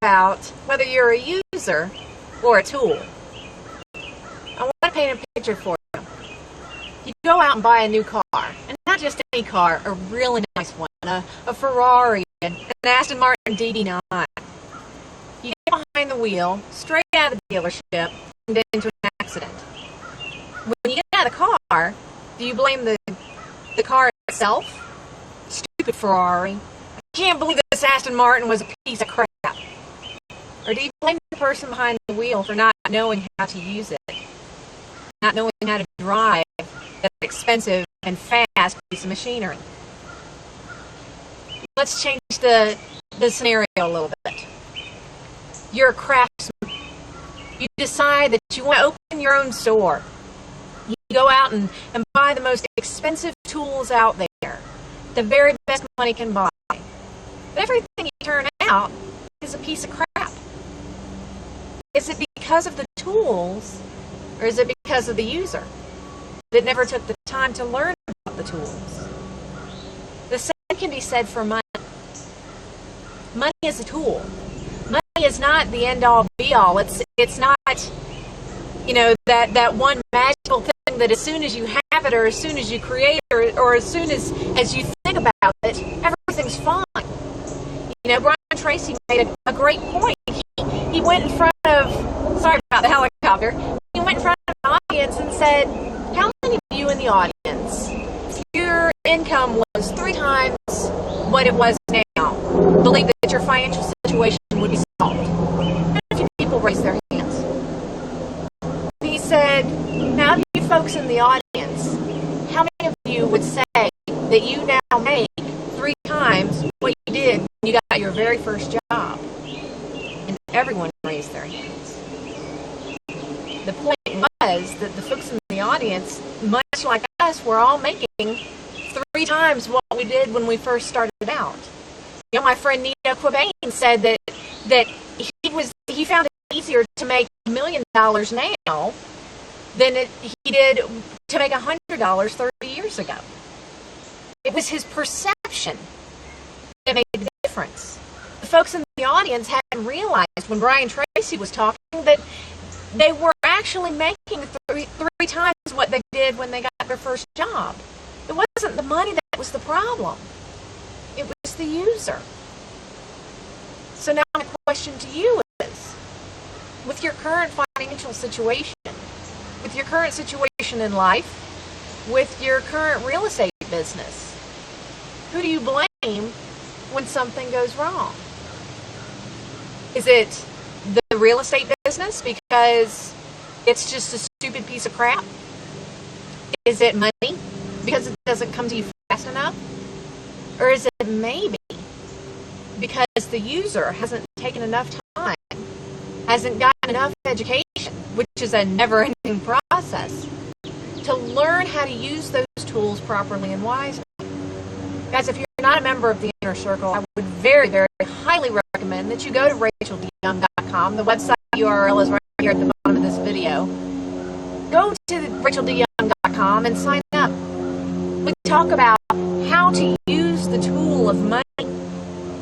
about whether you're a user or a tool. I want to paint a picture for you. You go out and buy a new car, and not just any car, a really nice one, a Ferrari, an Aston Martin DB9. You get behind the wheel, straight out of the dealership, and into an accident. When you get out of the car, do you blame the car itself? Stupid Ferrari. I can't believe this Aston Martin was a piece of crap. Or do you blame the person behind the wheel for not knowing how to use it? Not knowing how to drive that expensive and fast piece of machinery? Let's change the scenario a little bit. You're a craftsman. You decide that you want to open your own store. You go out and buy the most expensive tools out there, the very best money can buy. But everything you turn out is a piece of crap. Is it because of the tools, or is it because of the user that never took the time to learn about the tools? The same can be said for money. Money is a tool. Money is not the end-all, be-all. It's not, that one magical thing that as soon as you have it, or as soon as you create it, or as soon as you think about it, everything's fine. Brian Tracy made a great point. He went in front of, sorry about the helicopter, he went in front of an audience and said, how many of you in the audience, if your income was 3 times what it was now, believe that your financial situation would be solved? How many people raised their hands? He said, now you folks in the audience, how many of you would say that you now make 3 times what you did when you got your very first job? And everyone raised their hands. The point was that the folks in the audience, much like us, were all making 3 times what we did when we first started out. My friend Nino Quabain said that he found it easier to make $1 million now than he did to make $100 30 years ago. It was his perception that made the difference. The folks in the audience hadn't realized when Brian Tracy was talking that they were actually making three times what they did when they got their first job. It wasn't the money that was the problem. It was the user. So now my question to you is, with your current financial situation, with your current situation in life, with your current real estate business, who do you blame when something goes wrong? Is it the real estate business because it's just a stupid piece of crap? Is it money because it doesn't come to you fast enough? Or is it maybe because the user hasn't taken enough time, hasn't gotten enough education, which is a never-ending process, to learn how to use those tools properly and wisely? Guys, if you're not a member of the Inner Circle, I would very, very highly recommend that you go to RachelDyoung.com. The website URL is right here at the bottom of this video. Go to RachelDyoung.com and sign up. We talk about how to use the tool of money,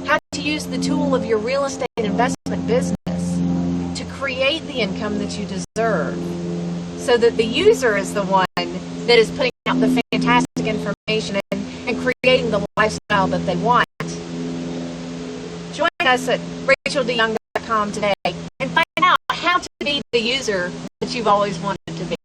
how to use the tool of your real estate investment business to create the income that you deserve, so that the user is the one that is putting out the fantastic information and creating the lifestyle that they want. Join us at RachelDyoung.com today and find out how to be the user that you've always wanted to be.